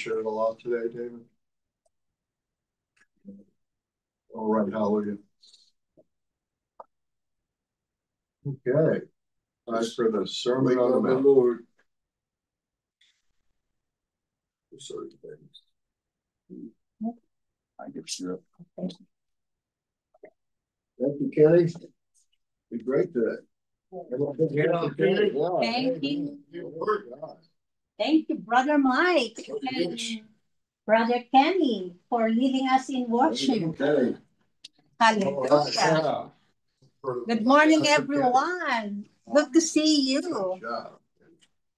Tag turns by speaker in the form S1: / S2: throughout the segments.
S1: shared a lot today, David. All right, hallelujah. Okay. As for the Sermon on the Mount. Lord. Sorry, I get you up. Thank you, Kenny. Be great today.
S2: Thank you. Thank you, Brother Mike and Brother Kenny, for leading us in worship. Hallelujah. Good morning, everyone. Good to see you.
S1: Good job.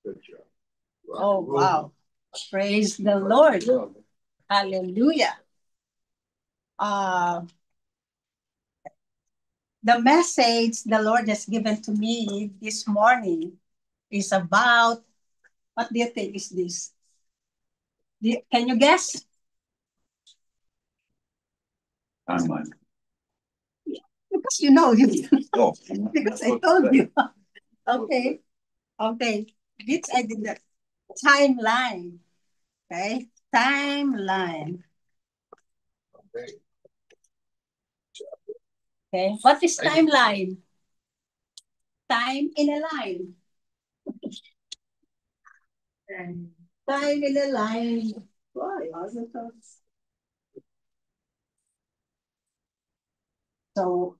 S1: Good job.
S2: Oh, wow. Praise the Lord. Hallelujah. The message the Lord has given to me this morning is about, what do you think is this? Can you guess?
S1: Timeline.
S2: Because you know, because I told you. Okay. This I did that. Timeline. Okay. Timeline. Okay. What is timeline? Time in a line. Time in a line. Why? So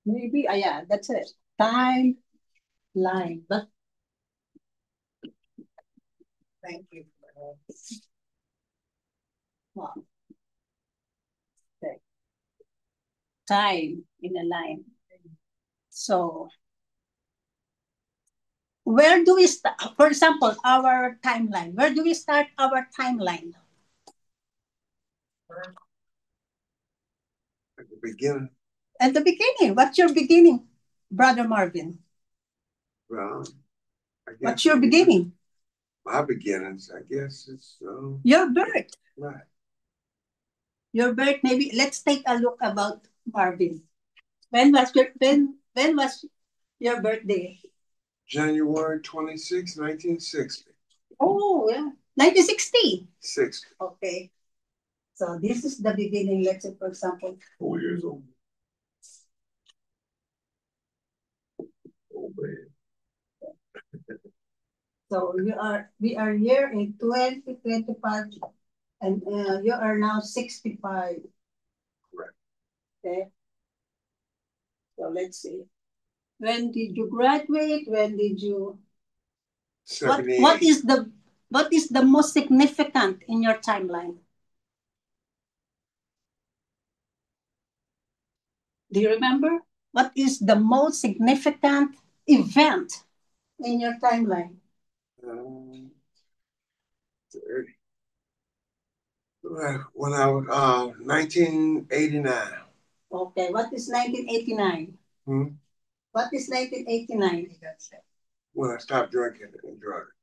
S2: maybe, yeah, that's it. Timeline. Thank you. Wow. Okay. Time in a line. So, where do we start? For example, our timeline. Where do we start our timeline?
S1: At the beginning.
S2: At the beginning. What's your beginning, Brother Marvin?
S1: Well, I guess
S2: what's your beginning?
S1: My beginnings, I guess it's
S2: your birth.
S1: Right.
S2: Your birth. Maybe let's take a look about Marvin. When was your birthday?
S1: January 26, 1960.
S2: Oh, yeah. 1960?
S1: 60.
S2: Okay. So this is the beginning. Let's say, for example,
S1: 4 years old. Oh, man.
S2: So we are here in 2025, and you are now 65.
S1: Correct.
S2: Okay. So let's see. When did you graduate? When did you? What is the most significant in your timeline? Do you remember? What is the most significant event in your timeline?
S1: 30. When I was 1989.
S2: Okay, what is 1989? What is 1989?
S1: When I stopped drinking and drugs.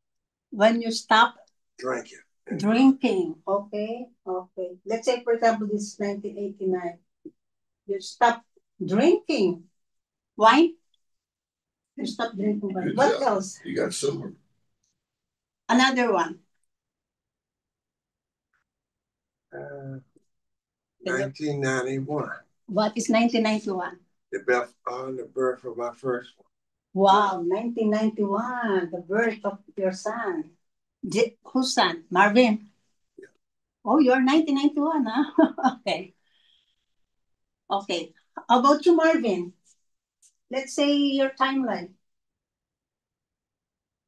S2: When you stop
S1: drinking.
S2: Drinking. Okay. Let's say, for example, this is 1989. You stop drinking wine. You stop drinking wine. What else?
S1: You got sober.
S2: Another one.
S1: 1991.
S2: What is 1991?
S1: The birth of my first one.
S2: Wow, 1991, the birth of your son. Whose son? Marvin?
S1: Yeah.
S2: Oh, you're 1991, huh? Okay. How about you, Marvin? Let's say your timeline.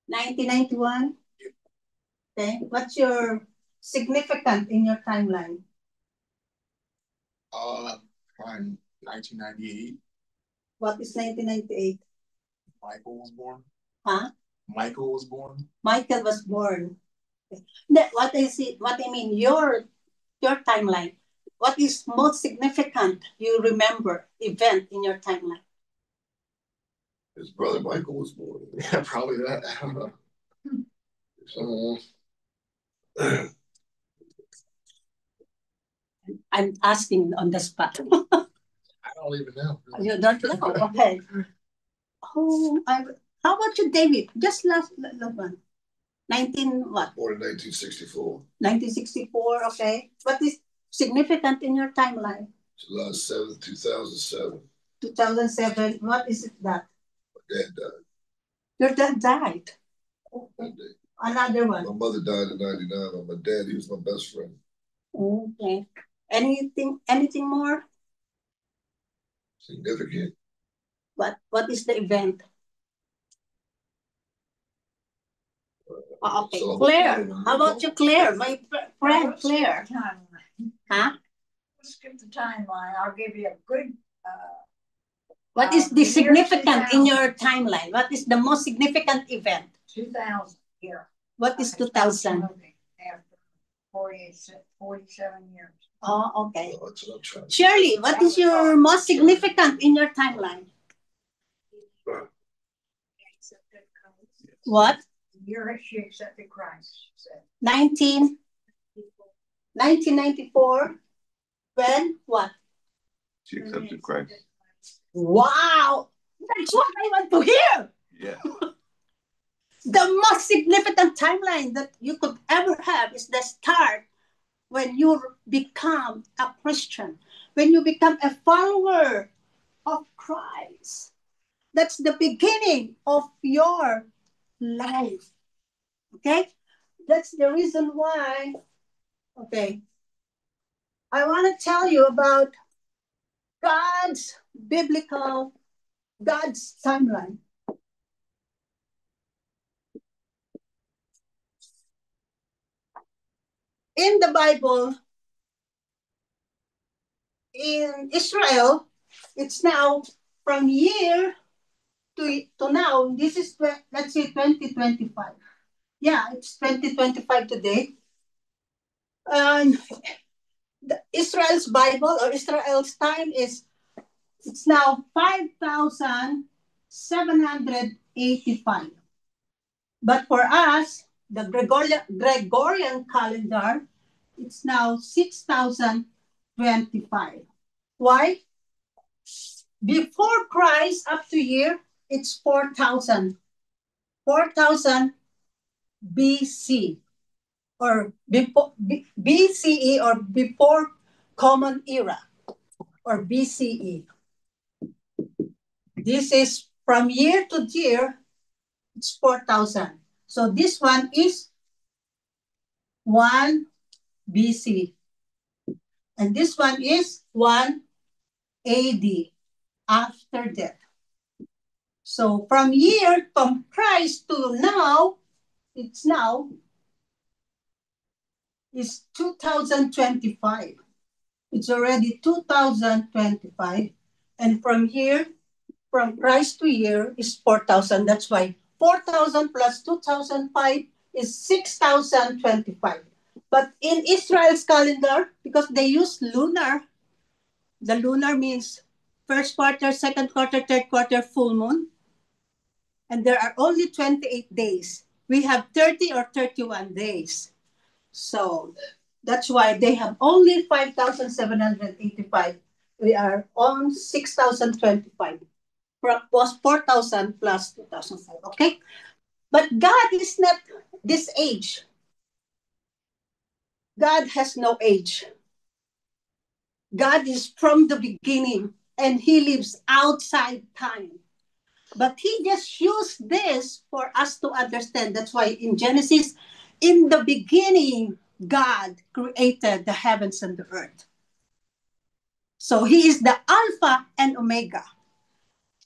S2: 1991? Okay. What's your significant in your timeline?
S3: 1998.
S2: What is 1998?
S3: Michael was born.
S2: Huh?
S3: Michael was born.
S2: Michael was born. What I mean, your timeline. What is most significant you remember event in your timeline?
S1: His brother Michael was born.
S3: Yeah, probably that. I don't know.
S2: I'm asking on the spot.
S3: I don't even know.
S2: You don't know? Okay. How about you, David? Just last one. what?
S3: Born in 1964.
S2: 1964, okay. What is significant in your timeline?
S3: July 7th, 2007.
S2: 2007, what is it that?
S3: My dad died.
S2: Your dad died?
S3: That day.
S2: Another one?
S3: My mother died in 99, and my dad, he was my best friend.
S2: Okay. Anything more?
S3: Significant.
S2: What is the event? Okay,
S3: So-
S2: Claire. How about you, Claire? My friend, Claire. Huh?
S4: Skip the timeline. I'll give you a good.
S2: What is the significant in your timeline? What is the most significant event?
S4: 2000 here.
S2: What is 2000?
S4: After 47 years.
S2: Oh, okay.
S3: Well, that's what I'm trying to-
S2: Shirley, what is your most significant in your timeline? What?
S4: The year she accepted Christ, she said.
S2: 1994. When? What?
S5: She accepted Christ.
S2: Wow! That's what I want to hear!
S5: Yeah.
S2: The most significant timeline that you could ever have is the start when you become a Christian, when you become a follower of Christ. That's the beginning of your life. Okay? That's the reason why, okay, I want to tell you about God's timeline. In the Bible, in Israel, it's now from year to now. This is, let's say, 2025. Yeah, it's 2025 today. And Israel's Bible or Israel's time it's now 5,785. But for us, the Gregorian calendar, it's now 6,025. Why? Before Christ, up to year, it's 4,000. 4,000 BC. Or before BCE, or before Common Era, or BCE. This is from year to year, it's 4,000. So this one is 1 BC. And this one is 1 AD, after death. So from Christ to now, it's 2025. It's already 2025. And from Christ to year is 4,000. That's why 4,000 plus 2005 is 6,025. But in Israel's calendar, because they use lunar, the lunar means first quarter, second quarter, third quarter, full moon. And there are only 28 days. We have 30 or 31 days. So that's why they have only 5,785. We are on 6,025. Was 4,000 plus 2,005. Okay? But God is not this age. God has no age. God is from the beginning, and He lives outside time. But He just used this for us to understand. That's why in Genesis, in the beginning, God created the heavens and the earth. So He is the Alpha and Omega.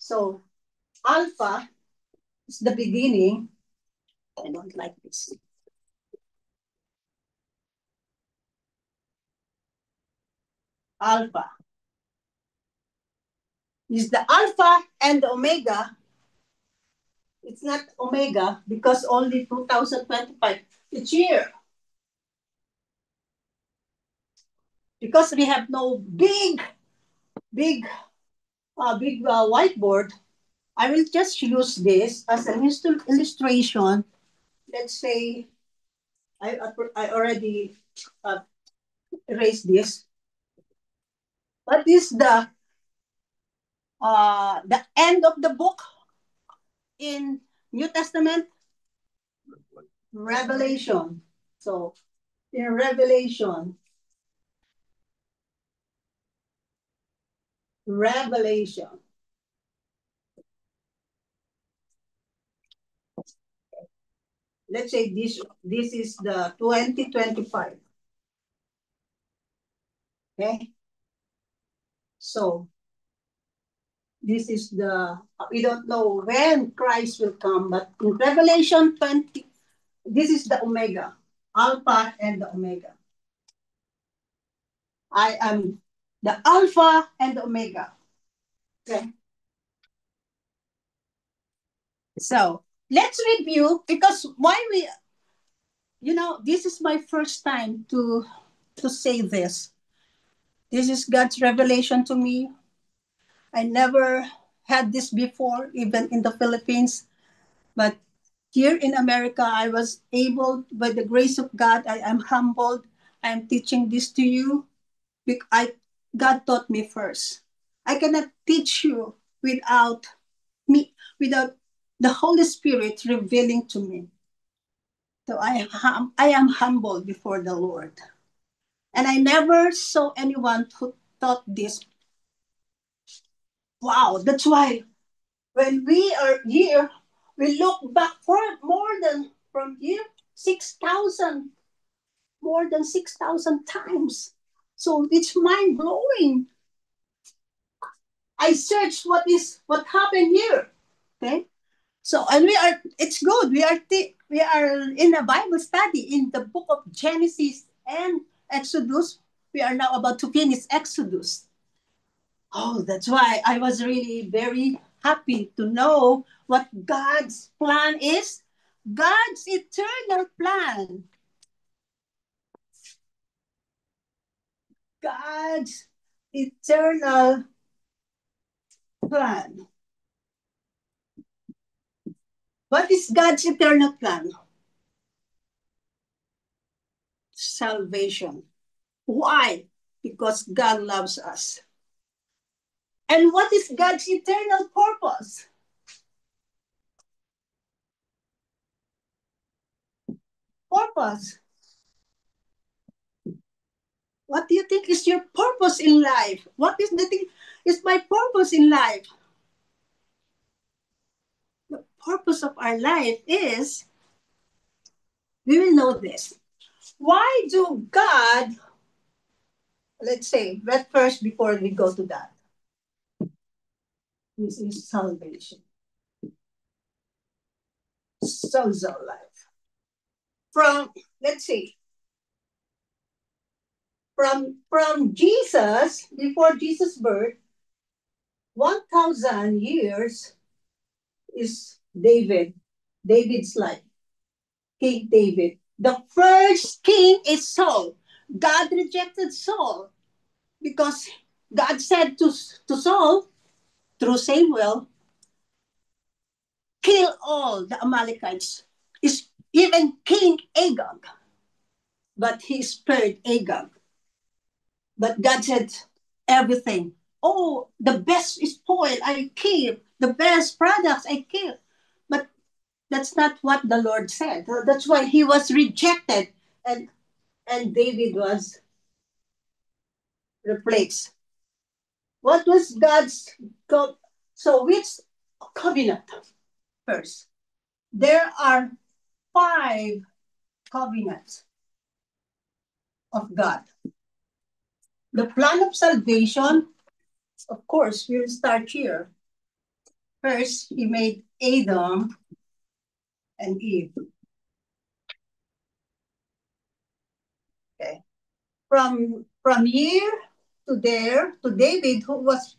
S2: So Alpha is the beginning. I don't like this. Alpha is the Alpha and the Omega. It's not Omega because only 2025. It's year. Because we have no big whiteboard, I will just use this as an illustration. Let's say I already erased this. What is the end of the book in New Testament? Revelation. So in Revelation, let's say this is the 2025. Okay. So this is we don't know when Christ will come, but in Revelation 20, this is the Omega, Alpha and the Omega. I am the Alpha and the Omega. Okay. So let's review, because this is my first time to say this. This is God's revelation to me. I never had this before, even in the Philippines. But here in America, I was able, by the grace of God, I am humbled. I am teaching this to you. God taught me first. I cannot teach you without the Holy Spirit revealing to me. So I am humble before the Lord. And I never saw anyone who taught this. Wow, that's why when we are here, we look back for from here, 6,000, more than 6,000 times. So it's mind blowing. I searched what happened here. Okay. So, and it's good. We are in a Bible study in the book of Genesis and Exodus. We are now about to finish Exodus. Oh, that's why I was really very happy to know what God's plan is. God's eternal plan. God's eternal plan. What is God's eternal plan? Salvation. Why? Because God loves us. And what is God's eternal purpose? Purpose. What do you think is your purpose in life? What is the thing is my purpose in life? The purpose of our life is, we will know this. Why do God, let's say, but first before we go to that, this is salvation. Sozo life. Let's see, from Jesus, before Jesus' birth, 1,000 years is David's life. King David. The first king is Saul. God rejected Saul because God said to Saul, through Samuel, kill all the Amalekites, even King Agag. But he spared Agag. But God said, everything. Oh, the best spoil I kill. The best products I kill. But that's not what the Lord said. That's why he was rejected. And David was replaced. What was God's so which covenant? First, there are 5 covenants of God. The plan of salvation, of course, we'll start here. First, he made Adam and Eve. Okay. From here to there to David, who was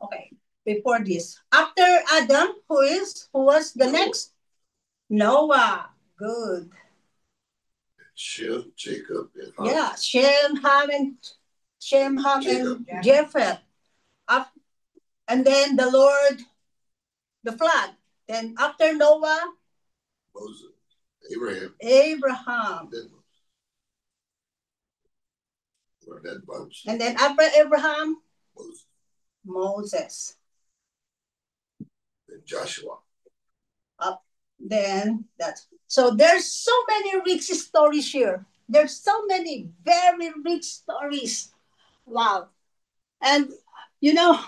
S2: okay before this. After Adam, who was the next? Noah. Good.
S3: Shem, Jacob, and Ham.
S2: Yeah, Shem, Ham, and Japheth. And then the Lord, the flood. Then after Noah,
S3: Moses, Abraham.
S2: And then after Abraham, Moses.
S3: Then Joshua.
S2: Then that's So there's so many rich stories here. There's so many very rich stories. Wow. And you know,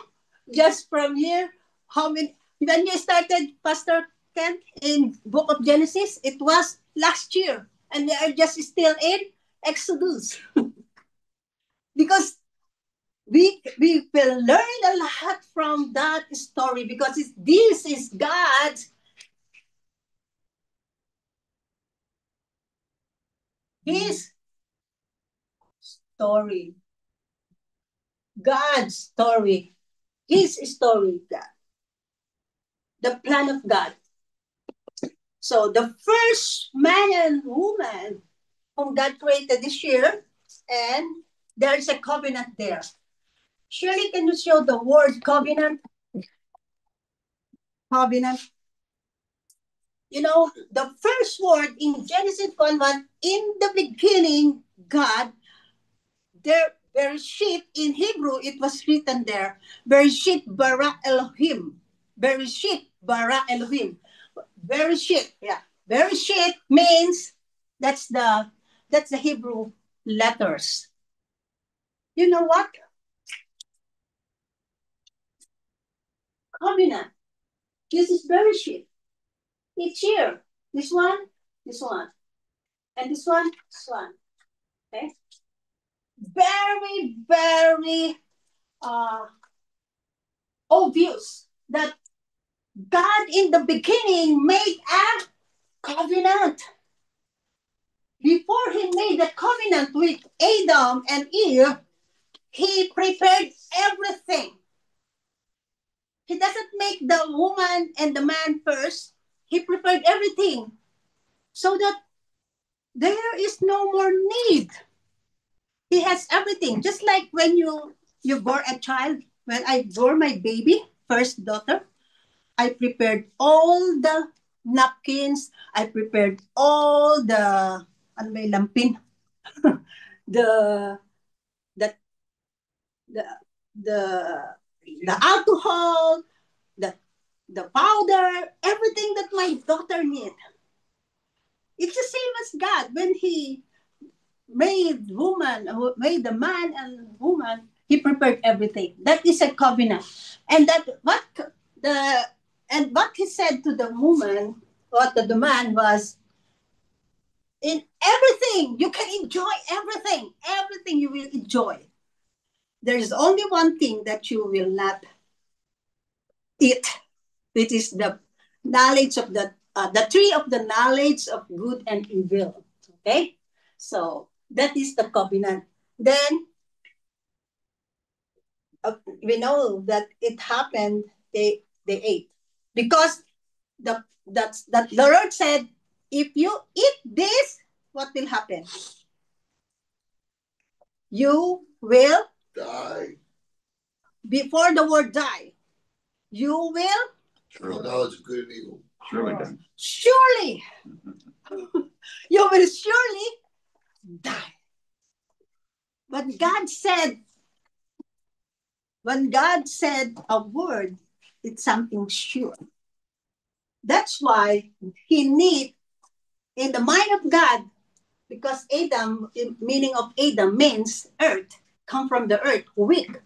S2: just from here, how many when you started, Pastor Ken, in Book of Genesis, it was last year. And they are just still in Exodus. Because we will learn a lot from that story because this is God's His story. God's story. His story, God. The plan of God. So the first man and woman whom God created this year, and there's a covenant there. Shirley, can you show the word covenant? Covenant. You know, the first word in Genesis 1:1, in the beginning, God, there, Bereshit, in Hebrew, it was written there, Bereshit bara Elohim. Bereshit bara Elohim. Bereshit, yeah. Bereshit means that's the Hebrew letters. You know what? Covenant. This is Bereshit. It's here. This one, and this one, this one. Okay. Very, very obvious that God in the beginning made a covenant. Before he made the covenant with Adam and Eve, he prepared everything. He doesn't make the woman and the man first. He prepared everything so that there is no more need. He has everything. Just like when you bore a child. When I bore my baby, first daughter, I prepared all the napkins. I prepared all the ano ba yung lampin? the the the the the alcohol, the powder, everything that my daughter need. It's the same as God when He made made the man and woman. He prepared everything. That is a covenant, and the what He said to the woman, what to the man was, in everything you can enjoy everything. Everything you will enjoy. There is only one thing that you will not eat. It is the knowledge of the tree of the knowledge of good and evil. Okay, so that is the covenant. Then we know that it happened. They ate because that the Lord said, if you eat this, what will happen? You will
S3: Die.
S2: Before the word die. You will
S3: Sure. Knowledge of good and evil.
S5: Surely done.
S2: surely, you will surely die. When God said a word, it's something sure. That's why He need, in the mind of God, because Adam, meaning of Adam means earth, come from the earth, weak.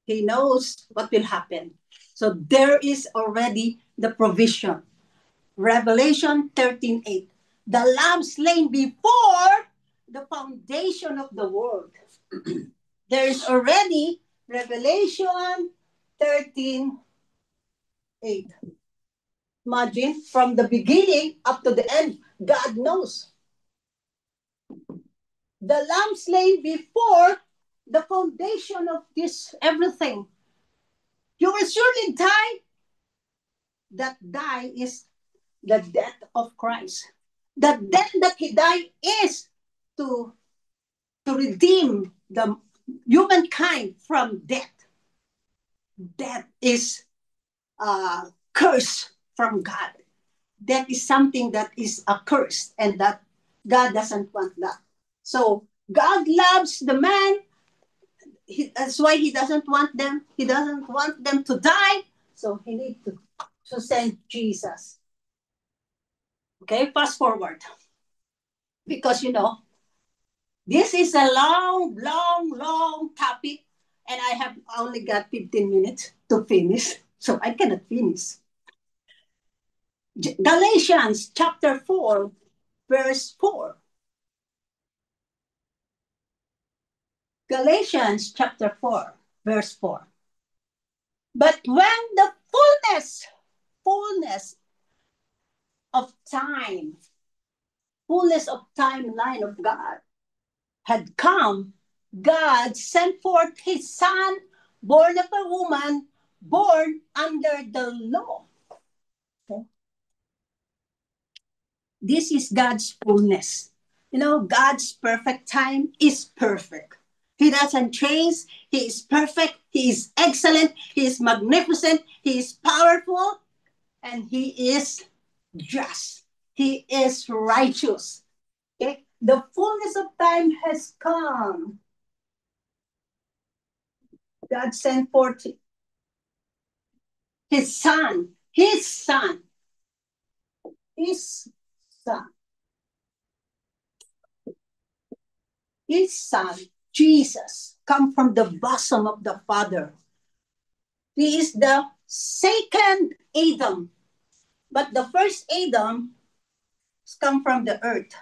S2: He knows what will happen. So there is already the provision. Revelation 13:8. The lamb slain before the foundation of the world. There is already Revelation 13:8. Imagine, from the beginning up to the end, God knows. The lamb slain before the foundation of this everything. You will surely die. That die is the death of Christ. The death that He died is to redeem the humankind from death. Death is a curse from God. Death is something that is a curse, and that God doesn't want that. So God loves the man. That's why He doesn't want them. He doesn't want them to die. So He needs to send Jesus. Okay, fast forward. Because, this is a long topic, and I have only got 15 minutes to finish, so I cannot finish. Galatians chapter 4, verse 4. Galatians chapter 4, verse 4. But when the fullness of timeline of God had come, God sent forth his son, born of a woman, born under the law. Okay? This is God's fullness. God's perfect time is perfect. He doesn't change. He is perfect. He is excellent. He is magnificent. He is powerful. And he is just. He is righteous. Okay? The fullness of time has come. God sent forth his son, Jesus, come from the bosom of the Father. He is the second Adam, but the first Adam has come from the earth.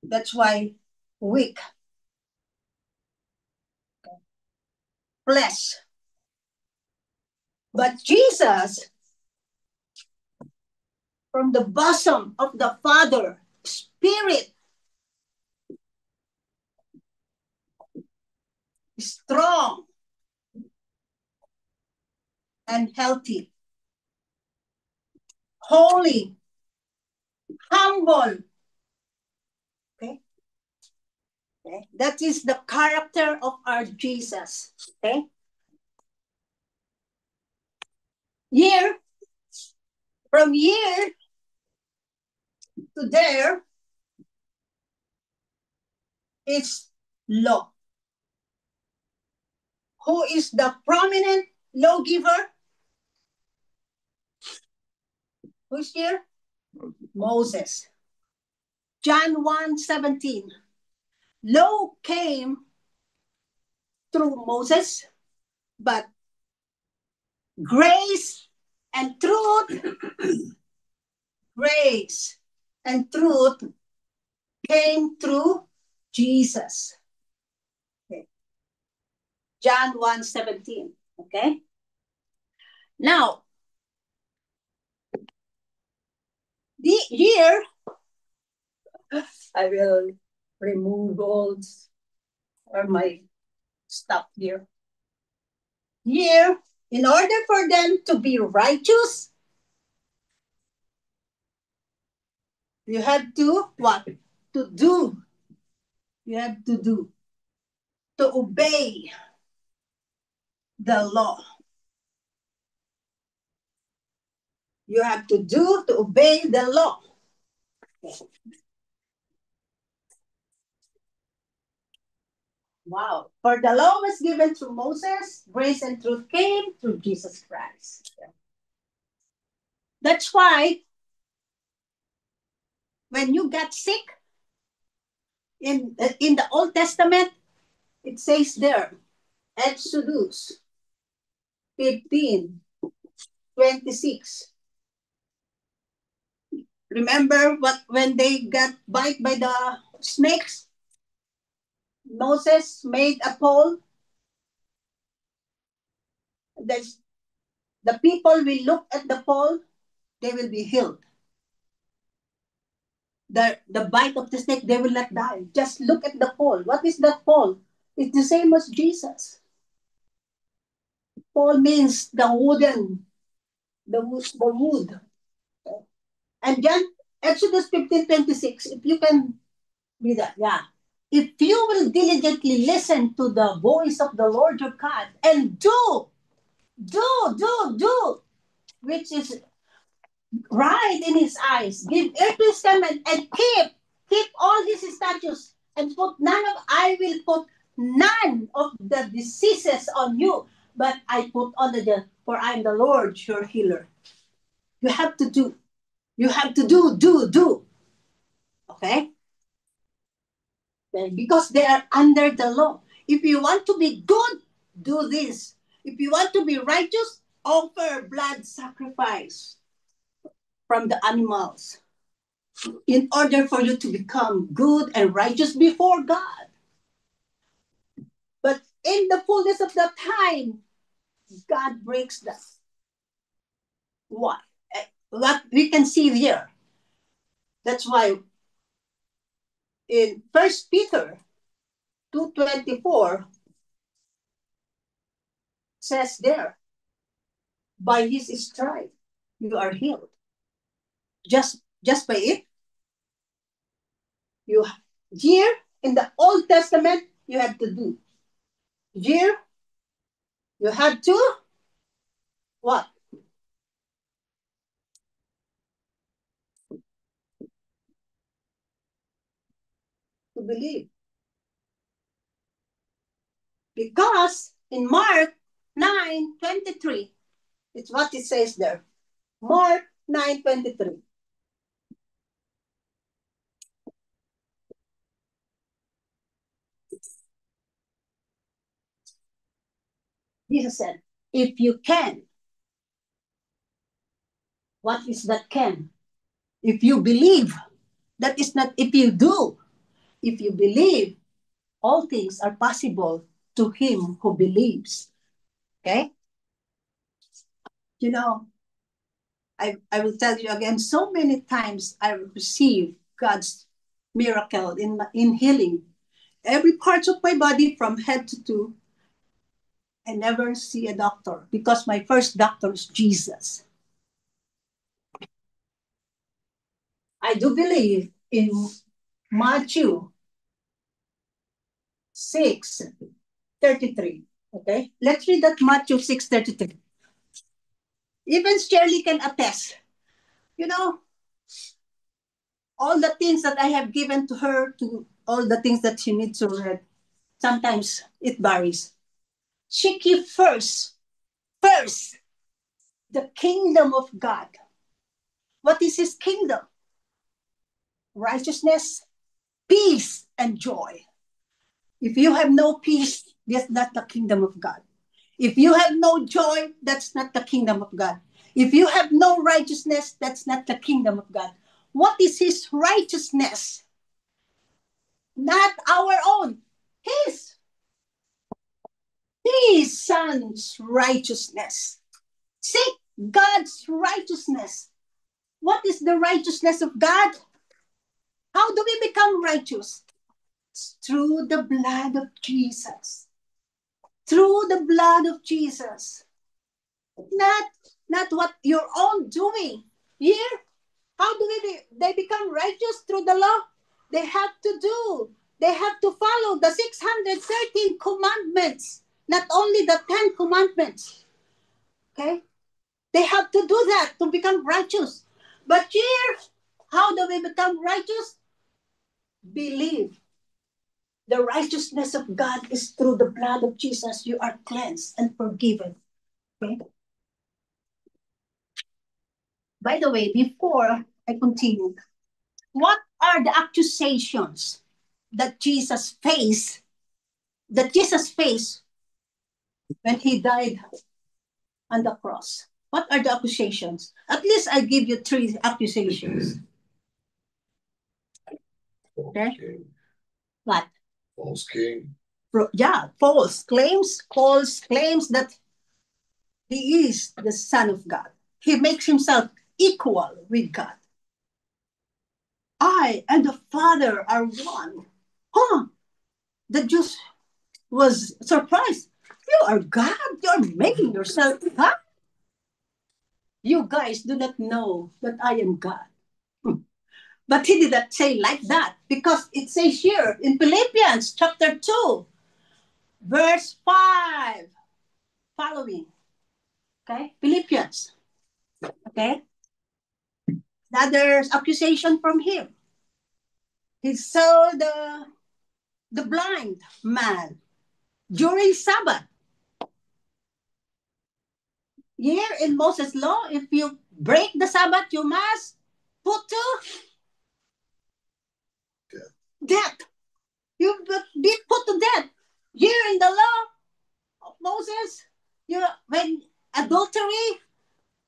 S2: That's why weak, flesh. But Jesus, from the bosom of the Father, spirit, strong and healthy, holy, humble. Okay? That is the character of our Jesus. Okay? From here to there is law. Who is the prominent lawgiver? Who's here? Moses. John 1:17. Law came through Moses, but grace and truth came through Jesus. Okay. John 1:17. Okay. Now, here, I will remove all my stuff here. Here, in order for them to be righteous, you have to what? To do. You have to do. To obey the law. You have to do to obey the law. Okay. Wow. For the law was given through Moses, grace and truth came through Jesus Christ. That's why when you got sick, in the Old Testament, it says there, Exodus 15:26. Remember when they got bite by the snakes? Moses made a pole. The people will look at the pole, they will be healed. The bite of the snake, they will not die. Just look at the pole. What is that pole? It's the same as Jesus. Pole means the wood. And then Exodus 15:26, if you can read that, yeah. If you will diligently listen to the voice of the Lord your God and do, which is right in his eyes, give ear to his command, and keep all his statutes, and I will put none of the diseases on you, but I put on for I am the Lord your healer. You have to do. You have to do. Okay? Because they are under the law. If you want to be good, do this. If you want to be righteous, offer blood sacrifice from the animals in order for you to become good and righteous before God. But in the fullness of the time, God breaks that. Why? What we can see here. That's why in 1 Peter 2:24 says there, by his stripe you are healed. Just by it. You here in the Old Testament you had to do. Here you had to what? To believe. Because in Mark 9:23, it's what it says there. Mark 9:23. Jesus said, if you can, what is that can? If you believe, that is not if you do. If you believe, all things are possible to him who believes. Okay? You know, I will tell you again, so many times I receive God's miracle in healing. Every part of my body from head to toe, I never see a doctor because my first doctor is Jesus. I do believe in Matthew 6:33. Okay? Let's read that Matthew 6:33. Even Shirley can attest. You know, all the things that I have given to her, to all the things that she needs to read, sometimes it varies. Seek ye first, the kingdom of God. What is his kingdom? Righteousness, peace, and joy. If you have no peace, that's not the kingdom of God. If you have no joy, that's not the kingdom of God. If you have no righteousness, that's not the kingdom of God. What is his righteousness? Not our own. His son's righteousness. Seek God's righteousness. What is the righteousness of God? How do we become righteous? It's through the blood of Jesus. Through the blood of Jesus. Not what your own doing. Here, how do they become righteous through the law? They have to follow the 613 commandments, not only the 10 commandments. Okay? They have to do that to become righteous. But here, how do we become righteous? Believe. The righteousness of God is through the blood of Jesus. You are cleansed and forgiven. Okay? By the way, before I continue, what are the accusations that Jesus faced when he died on the cross? What are the accusations? At least I give you 3 accusations. Okay?
S3: King.
S2: What?
S3: False king.
S2: False claims that he is the Son of God. He makes himself equal with God. I and the Father are one. The Jews was surprised. You are God. You're making yourself God. You guys do not know that I am God. But he did not say like that, because it says here in Philippians chapter 2, verse 5, following. Okay, Philippians. Okay, another accusation from him. He saw the blind man during Sabbath. Here in Moses' law, if you break the Sabbath, you must put to death. You will be put to death. Here in the law of Moses, when adultery,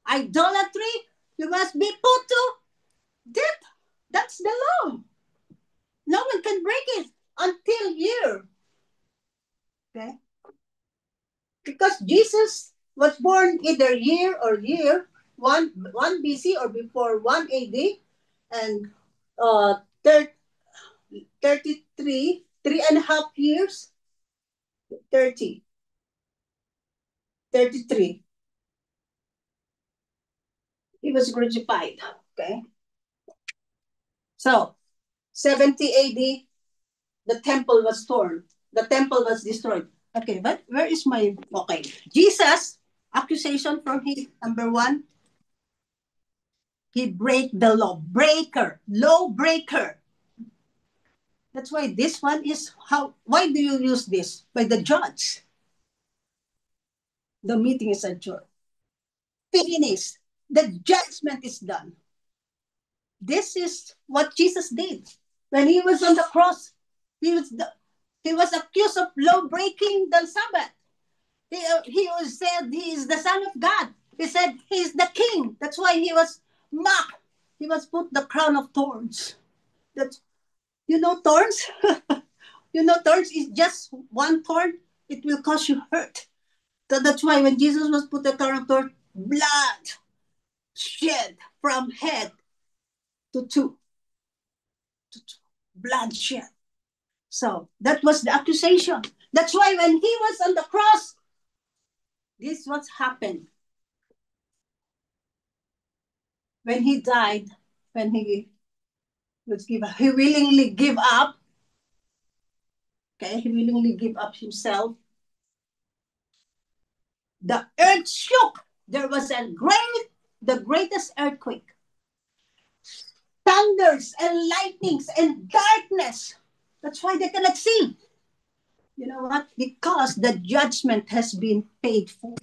S2: idolatry, you must be put to death. That's the law. No one can break it until here. Okay? Because Jesus was born either year, 1 BC or before 1 AD, and 33, 3.5 years, 30, 33. He was crucified. Okay? So, 70 AD, the temple was torn. The temple was destroyed. Okay, but where is my... Okay. Jesus, accusation from him, number 1, he break the law. Breaker. Law breaker. That's why this one is how... Why do you use this? By the judge. The meeting is adjourned. Finished. The judgment is done. This is what Jesus did. When he was on the cross, he was accused of law breaking the Sabbath. He was said he is the Son of God. He said he is the King. That's why he was mocked. He was put the crown of thorns. That's, thorns? Thorns is just one thorn. It will cause you hurt. So that's why when Jesus was put the crown of thorns, blood shed from head to toe. Blood shed. So that was the accusation. That's why when he was on the cross, this what happened. When he died, when he willingly gave up. Okay, he willingly gave up himself. The earth shook. There was the greatest earthquake. Thunders and lightnings and darkness. That's why they cannot see. You know what? Because the judgment has been paid for.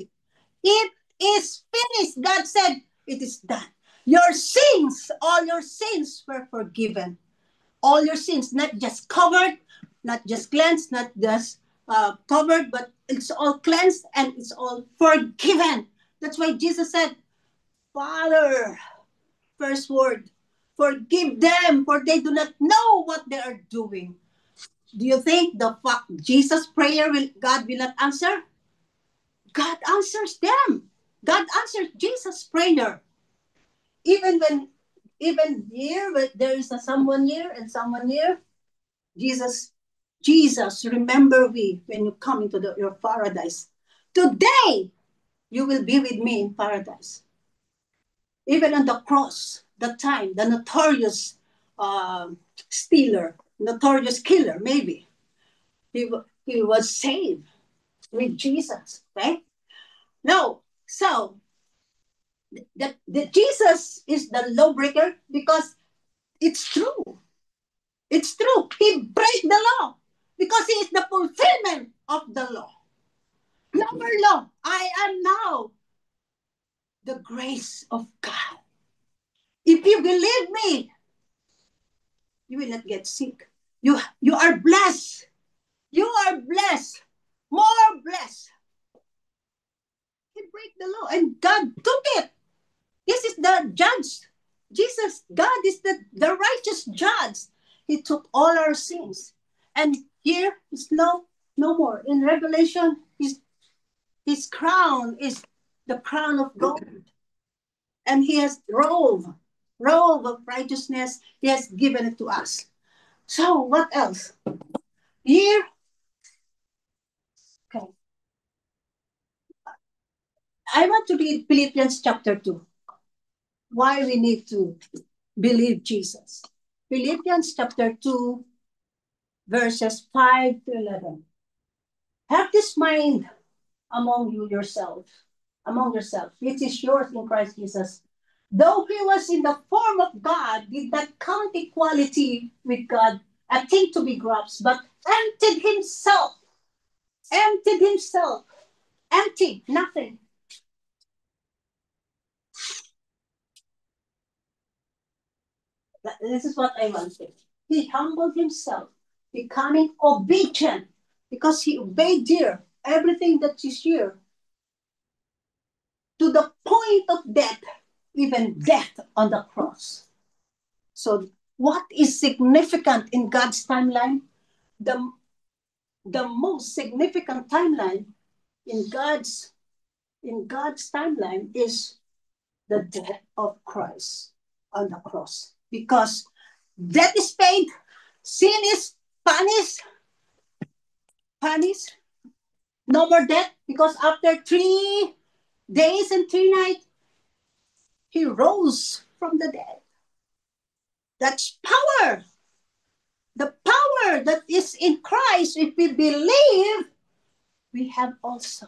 S2: It is finished. God said, it is done. Your sins, all your sins were forgiven. All your sins, not just covered, not just cleansed, not just covered, but it's all cleansed and it's all forgiven. That's why Jesus said, Father, first word, forgive them, for they do not know what they are doing. Do you think Jesus' prayer God will not answer? God answers them. God answers Jesus' prayer. Even here, there is someone here and someone here. Jesus, remember me when you come into your paradise. Today, you will be with me in paradise. Even on the cross, the notorious stealer, notorious killer, maybe. He was saved with Jesus, right? No, so the Jesus is the lawbreaker because it's true. It's true. He breaks the law because he is the fulfillment of the law. No more law. I am now the grace of God. If you believe me, you will not get sick. You are blessed. You are blessed. More blessed. He break the law and God took it. This is the judge. Jesus, God is the righteous judge. He took all our sins. And here is no more. In Revelation, his crown is the crown of gold. And he has robe of righteousness. He has given it to us. So what else? Here, okay. I want to read Philippians chapter 2. Why we need to believe Jesus. Philippians chapter 2, verses 5 to 11. Have this mind among yourself, which is yours in Christ Jesus. Though he was in the form of God, did not count equality with God a thing to be grasped, but emptied himself, nothing. This is what I wanted. He humbled himself, becoming obedient, because he obeyed here, everything that is here, to the point of death, even death on the cross. So what is significant in God's timeline? The most significant timeline in God's timeline is the death of Christ on the cross. Because death is paid, sin is punished, no more death, because after 3 days and 3 nights, he rose from the dead. That's power. The power that is in Christ, if we believe, we have also.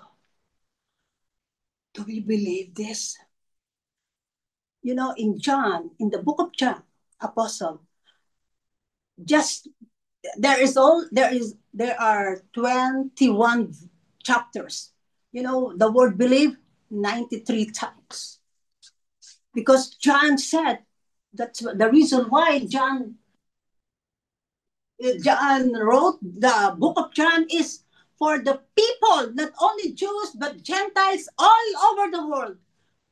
S2: Do we believe this? You know, in John, in the book of John, Apostle, there are 21 chapters. You know, the word believe 93 times. Because John said, that's the reason why John wrote the book of John is for the people, not only Jews, but Gentiles all over the world,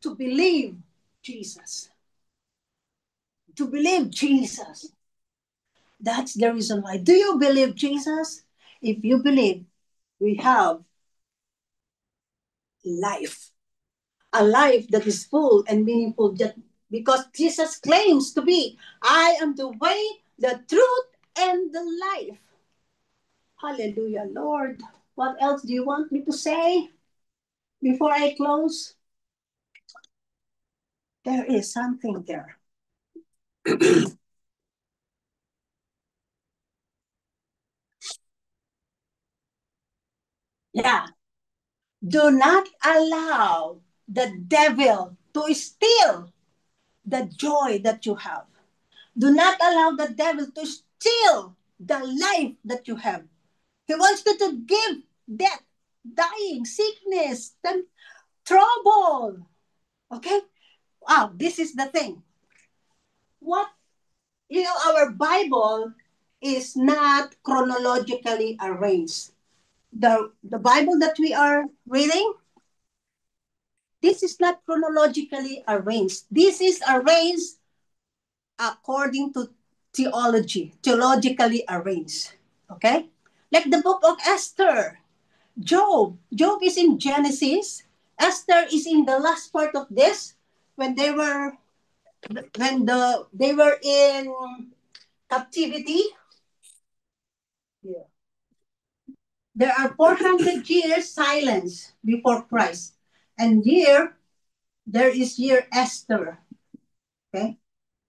S2: to believe Jesus. To believe Jesus. That's the reason why. Do you believe Jesus? If you believe, we have life. A life that is full and meaningful, because Jesus claims to be, I am the way, the truth, and the life. Hallelujah, Lord. What else do you want me to say before I close? There is something there. Yeah. Do not allow the devil to steal the joy that you have. Do not allow the devil to steal the life that you have. He wants to give death, dying, sickness, trouble. Okay? Wow, this is the thing. Our Bible is not chronologically arranged. The Bible that we are reading, this is not chronologically arranged. This is arranged according to theologically arranged. Okay? Like the book of Esther, Job. Job is in Genesis. Esther is in the last part of this, when they were in captivity. Yeah. There are 400 years silence before Christ. And there is Esther. Okay?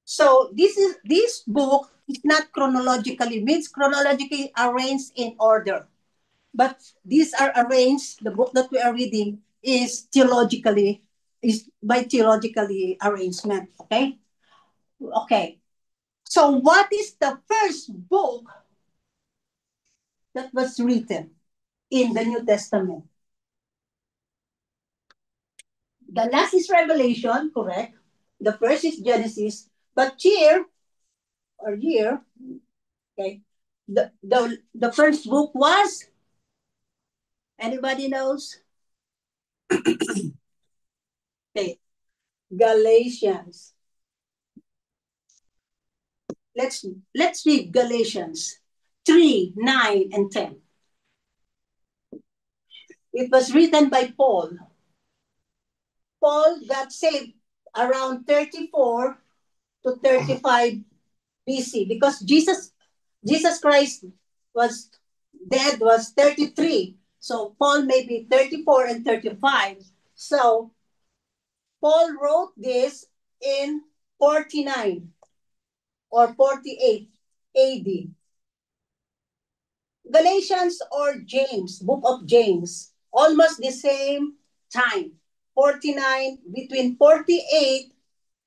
S2: So this book is not chronologically, means chronologically arranged in order. But these are arranged, the book that we are reading is by theologically arrangement. Okay? Okay. So what is the first book that was written in the New Testament? The last is Revelation, correct? The first is Genesis. But here, okay, the first book was, anybody knows? Okay, Galatians. Let's read Galatians 3, 9, and 10. It was written by Paul. Paul got saved around 34 to 35 BC, because Jesus Christ was dead, was 33. So Paul may be 34 and 35. So Paul wrote this in 49 or 48 AD. Galatians or James, book of James, almost the same time. 49, between 48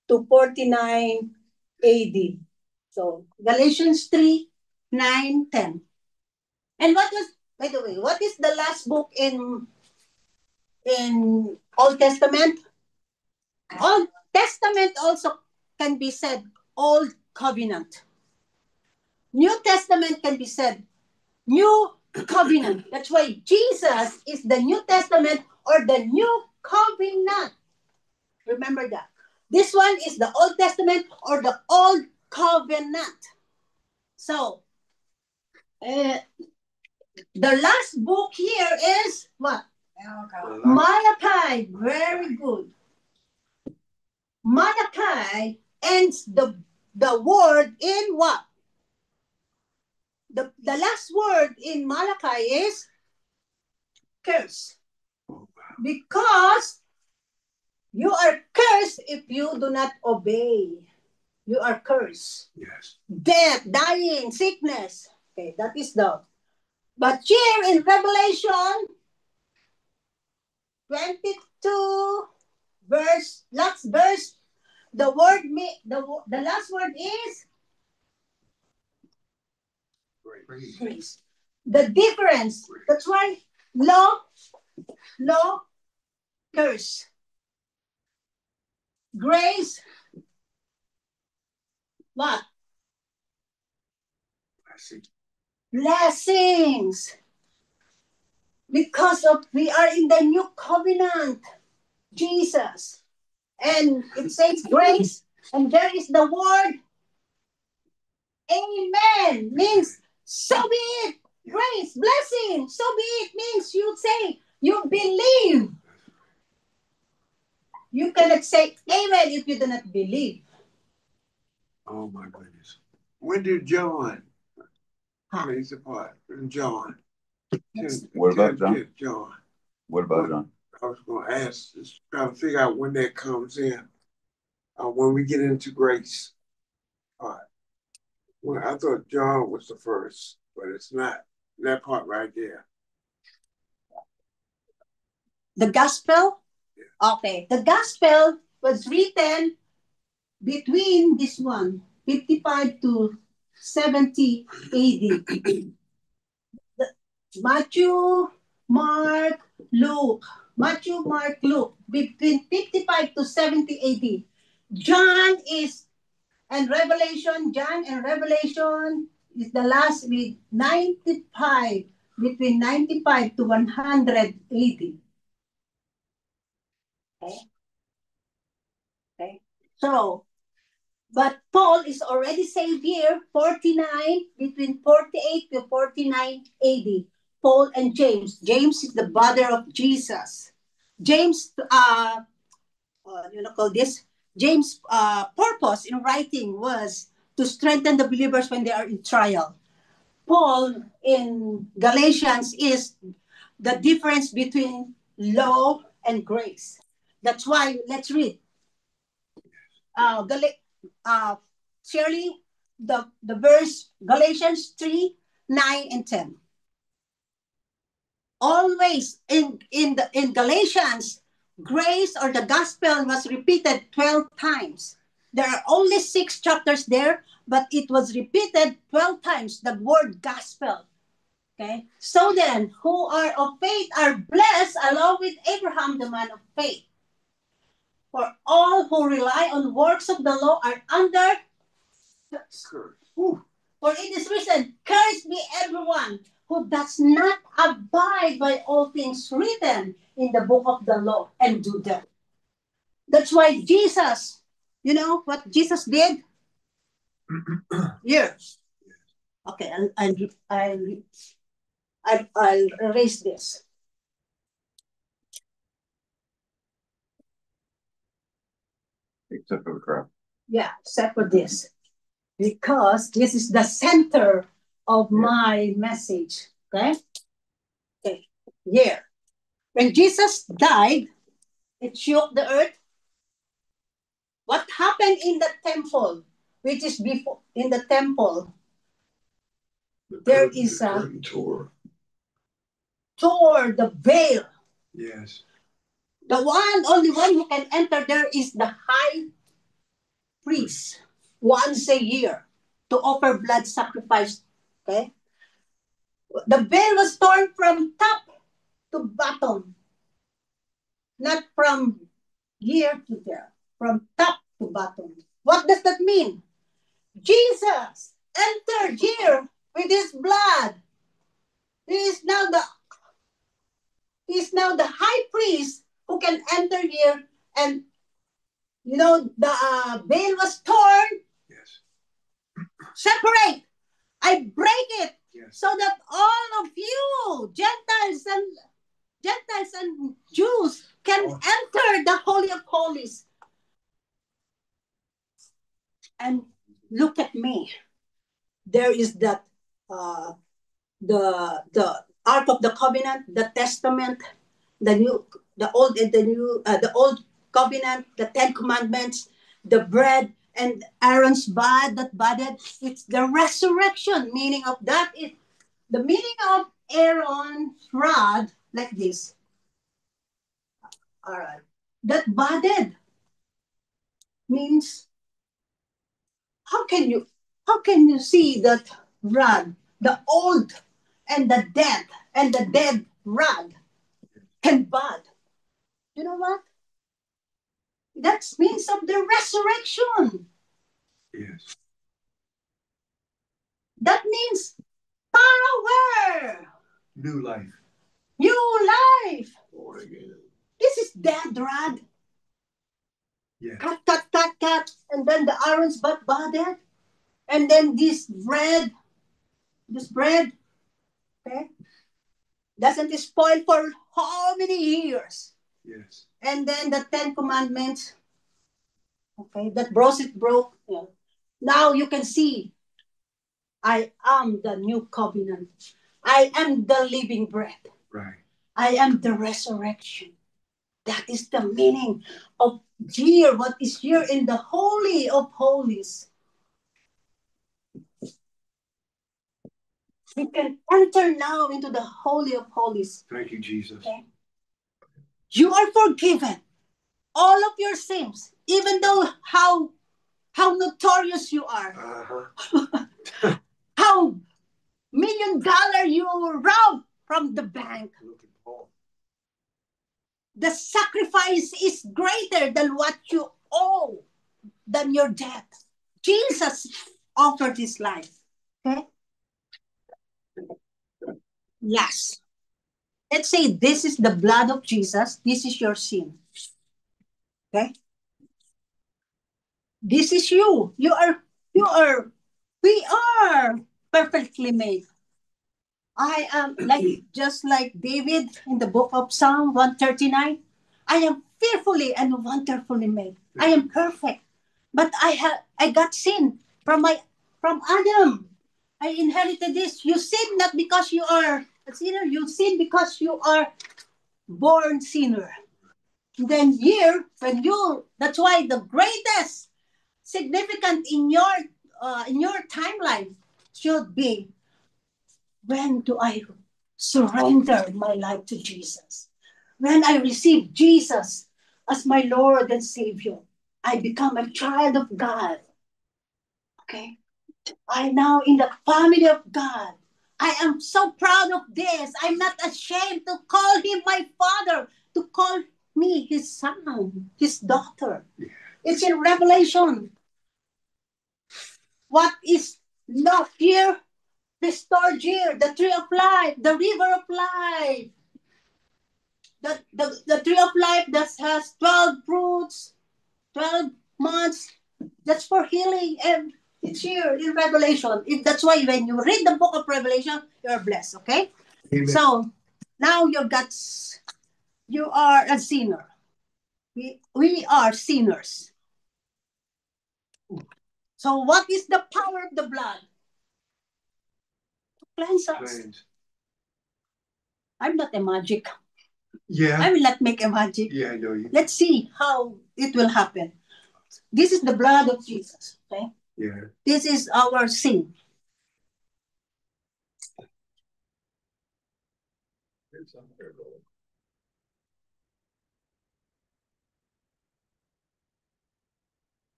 S2: to 49 AD. So Galatians 3, 9, 10. And by the way, what is the last book in Old Testament? Old Testament also can be said Old covenant. New Testament can be said new covenant. That's why Jesus is the New Testament or the new covenant. Remember that. This one is the Old Testament or the Old Covenant. So, the last book here is what? Malachi. Very good. Malachi ends the word in what? The last word in Malachi is curse. Because you are cursed if you do not obey. You are cursed.
S3: Yes.
S2: Death, dying, sickness. Okay, that is the. But here in Revelation 22, last verse, the last word is grace. The difference. That's why law, curse. Grace, what? Blessings. Because of we are in the new covenant, Jesus. And it says grace, and there is the word amen. Means so be it. Grace, blessing, so be it means you say, you believe. You cannot say amen if you do not believe.
S3: Oh my goodness. When did John plays a part? John.
S5: What about John?
S3: John.
S5: What about John?
S3: I was going to ask, just trying to figure out when that comes in. When we get into grace. Well, I thought John was the first, but it's not. That part right there.
S2: The gospel? Okay. The gospel was written between this one, 55 to 70 AD. Matthew, Mark, Luke. Matthew, Mark, Luke. Between 55 to 70 AD. John and Revelation is the last with 95, between 95 to 100 AD. Okay. So, but Paul is already saved here, 49, between 48 to 49 AD. Paul and James. James is the brother of Jesus. James, James' purpose in writing was to strengthen the believers when they are in trial. Paul in Galatians is the difference between law and grace. That's why, let's read. Shirley, the verse Galatians 3, 9 and 10. Always in Galatians, grace or the gospel was repeated 12 times. There are only 6 chapters there, but it was repeated 12 times, the word gospel. Okay? So then, who are of faith are blessed along with Abraham, the man of faith. For all who rely on works of the law are under curse. For it is written, cursed be everyone who does not abide by all things written in the book of the law and do them. That's why Jesus, you know what Jesus did? Here. Okay, I'll erase this.
S5: Except for the crowd.
S2: Yeah, except for this. Because this is the center of my message. Okay? Okay. Here. When Jesus died, it shook the earth. What happened in the temple, which is before in the temple? There is a tore the veil.
S3: Yes.
S2: The only one who can enter there is the high priest once a year to offer blood sacrifice. Okay? The veil was torn from top to bottom. Not from here to there. From top to bottom. What does that mean? Jesus entered here with his blood. He is now the high priest who can enter here, and the veil was torn.
S3: Yes.
S2: Separate. I break it
S3: Yes.
S2: so that all of you, Gentiles and Jews, can enter the Holy of Holies. And look at me. There is that the Ark of the Covenant, the Testament, the Old Covenant, the Ten Commandments, the bread, and Aaron's budded. It's the resurrection. Meaning of that is the meaning of Aaron's rod, like this. All right, that budded means how can you see that rod, the old and the dead rod can bud? You know what? That means of the resurrection.
S3: Yes.
S2: That means power,
S3: New life.
S2: new life.
S1: Born again.
S2: This is dead rod.
S3: Yes.
S2: Cut, and then the Aaron's budded, and then this bread, okay, doesn't spoil for how many years?
S3: Yes.
S2: And then the Ten Commandments, okay, that broke. Yeah. Now you can see, I am the new covenant. I am the living bread.
S3: Right.
S2: I am the resurrection. That is the meaning of here. What is here in the Holy of Holies? We can enter now into the Holy of Holies.
S3: Thank you, Jesus.
S2: Okay? You are forgiven. All of your sins, even though how notorious you are,
S3: Uh-huh.
S2: how $1 million you robbed from the bank.
S3: Look at Paul.
S2: The sacrifice is greater than what you owe, than your debt. Jesus offered his life. Okay? Last. Let's say this is the blood of Jesus. This is your sin. Okay? This is you. We are perfectly made. I am just like David in the book of Psalm 139. I am fearfully and wonderfully made. I am perfect. But I got sin from Adam. I inherited this. You sin not because you are a sinner. You sin because you are born sinner. Then that's why the greatest significant in your timeline should be, when do I surrender my life to Jesus? When I receive Jesus as my Lord and Savior, I become a child of God. Okay? I now in the family of God. I am so proud of this. I'm not ashamed to call him my father, to call me his son, his daughter.
S3: Yeah.
S2: It's in Revelation. What is not here? Restored here, the tree of life, the river of life. The tree of life that has 12 fruits, 12 months. That's for healing. And it's here in Revelation. That's why when you read the book of Revelation, you're blessed, okay?
S3: Amen.
S2: So now you are a sinner. We are sinners. So what is the power of the blood? To cleanse us.
S3: Cleanse.
S2: I'm not a magic.
S3: Yeah.
S2: I will not make a magic.
S3: Yeah, I know you.
S2: Let's see how it will happen. This is the blood of Jesus. Okay?
S3: Yeah.
S2: This is our sin.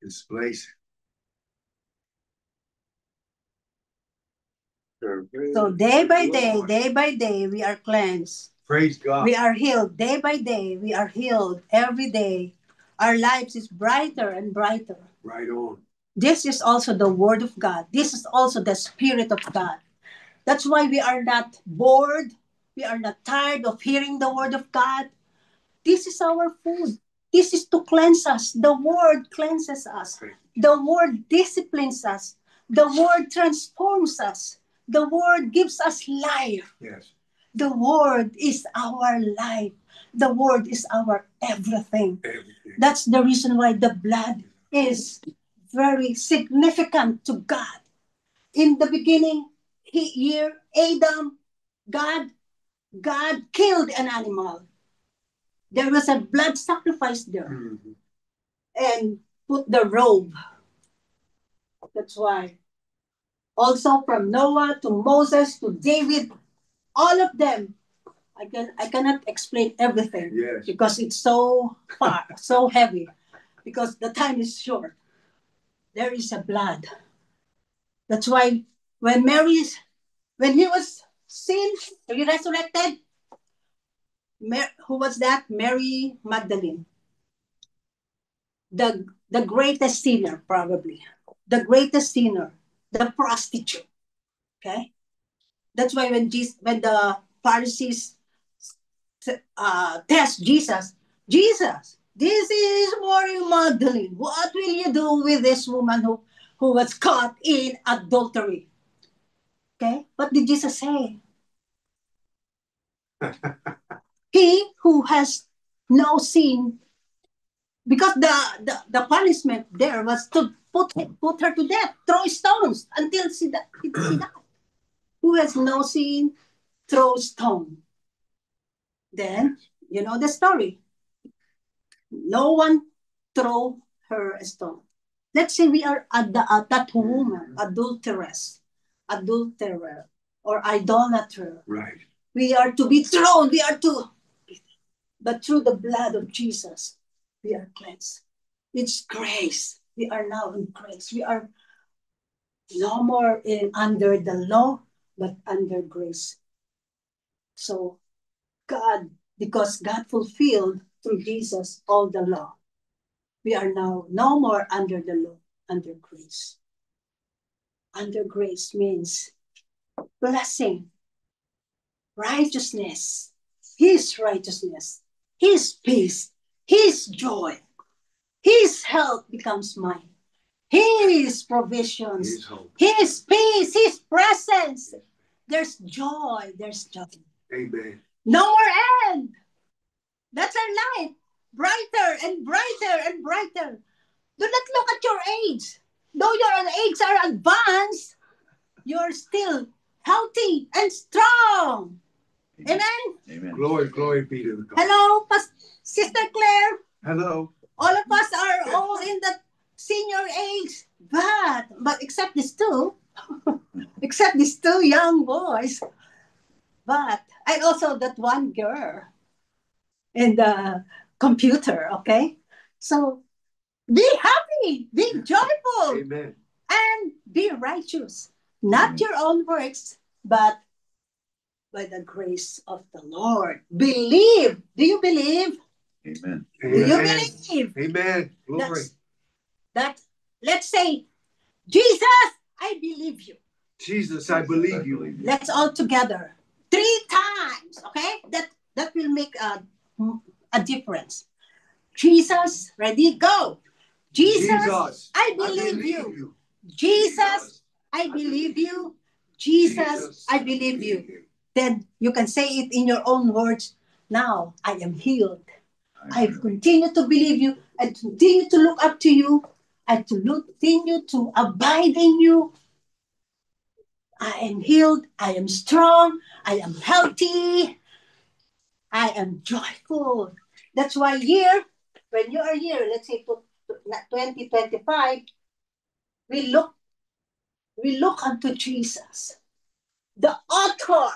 S3: This place.
S2: So day by day, we are cleansed.
S3: Praise God.
S2: We are healed day by day. We are healed every day. Our lives is brighter and brighter.
S3: Right on.
S2: This is also the Word of God. This is also the Spirit of God. That's why we are not bored. We are not tired of hearing the Word of God. This is our food. This is to cleanse us. The Word cleanses us. The Word disciplines us. The Word transforms us. The Word gives us life.
S3: Yes.
S2: The Word is our life. The Word is our everything.
S3: Everything.
S2: That's the reason why the blood is very significant to God. In the beginning, Adam, God killed an animal. There was a blood sacrifice there
S3: Mhm.
S2: and put the robe. That's why. Also from Noah to Moses to David, all of them. I cannot explain everything.
S3: Yes.
S2: Because it's so far, so heavy. Because the time is short. There is a blood. That's why when he was seen, resurrected, who was that? Mary Magdalene. The greatest sinner, probably. The greatest sinner. The prostitute. Okay? That's why when the Pharisees test Jesus, this is Mary Magdalene. What will you do with this woman who was caught in adultery? Okay? What did Jesus say? He who has no sin, because the punishment there was to put her to death, throw stones until she died. Who has no sin, throw stone. Then, you know the story. No one throw her a stone. Let's say we are that woman, adulterer, or idolater.
S3: Right.
S2: We are to be thrown. But through the blood of Jesus, we are cleansed. It's grace. We are now in grace. We are no more under the law, but under grace. So because God fulfilled through Jesus all the law, we are now no more under the law, under grace. Under grace means blessing, righteousness, His righteousness, His peace, His joy, His health becomes mine. His provisions,
S3: His hope.
S2: His peace, His presence. There's joy.
S3: Amen.
S2: No more end. That's our life. Brighter and brighter and brighter. Do not look at your age. Though your age are advanced, you're still healthy and strong. Amen?
S5: Amen.
S3: Glory be to God.
S2: Hello, Sister Claire.
S3: Hello.
S2: All of us are all in the senior age. But except these two, young boys. And also that one girl in the computer, okay? So be happy, be joyful,
S3: Amen.
S2: and be righteous. Not your own works, but by the grace of the Lord. Believe. Do you believe?
S5: Amen.
S2: Do you
S3: Amen.
S2: believe?
S3: Amen. Glory.
S2: Let's say, Jesus, I believe you.
S3: Jesus, I believe you.
S2: Let's all together. 3 times, okay? That will make a difference. Jesus, ready, go. Jesus, I believe you. Jesus, I believe you. Jesus, I believe you. Then you can say it in your own words. Now I am healed. I continue to believe you. I continue to look up to you. I continue to abide in you. I am healed. I am strong. I am healthy. I am joyful. That's why when you are here, let's say 2025, we look unto Jesus, the author.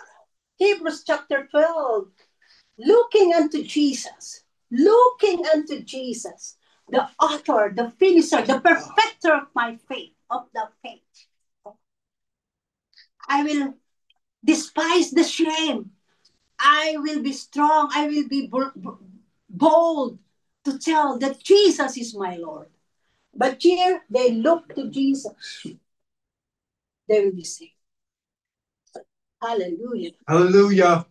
S2: Hebrews chapter 12, looking unto Jesus, the author, the finisher, the perfecter of my faith, of the faith. I will despise the shame. I will be strong. I will be bold to tell that Jesus is my Lord. But here, they look to Jesus. They will be saved. Hallelujah.
S3: Hallelujah.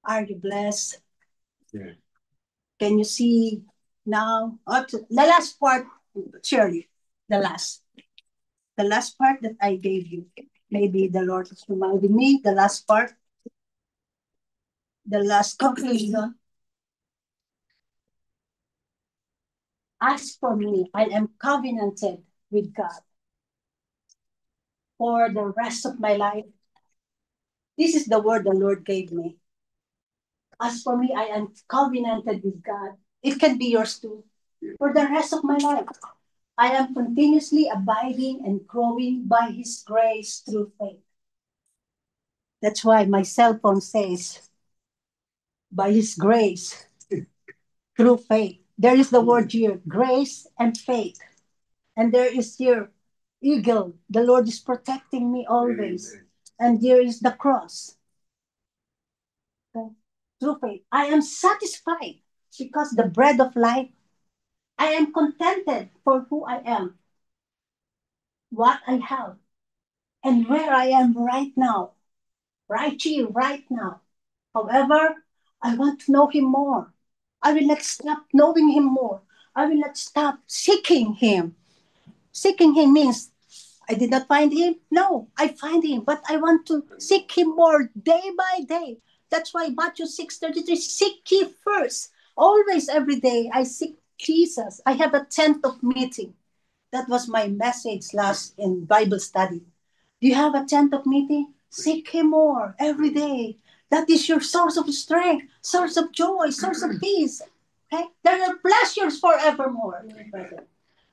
S2: Are you blessed?
S3: Yeah.
S2: Can you see now? The last part, Shirley, the last part that I gave you. Maybe the Lord is reminding me, the last part, the last conclusion. As for me, I am covenanted with God for the rest of my life. This is the word the Lord gave me. As for me, I am covenanted with God. It can be yours too. For the rest of my life, I am continuously abiding and growing by His grace through faith. That's why my cell phone says, by His grace through faith. There is the word here, grace and faith. And there is here, eagle. The Lord is protecting me always.
S3: Amen.
S2: And there is the cross. Okay. Through faith, I am satisfied because the bread of life, I am contented for who I am, what I have, and where I am right now, right here, right now. However, I want to know Him more. I will not stop knowing Him more. I will not stop seeking Him. Seeking Him means I did not find Him. No, I find Him, but I want to seek Him more day by day. That's why Matthew 6:33, seek ye first. Always, every day, I seek Jesus. I have a tent of meeting. That was my message last in Bible study. Do you have a tent of meeting? Seek Him more every day. That is your source of strength, source of joy, source of peace. Okay? There are pleasures forevermore.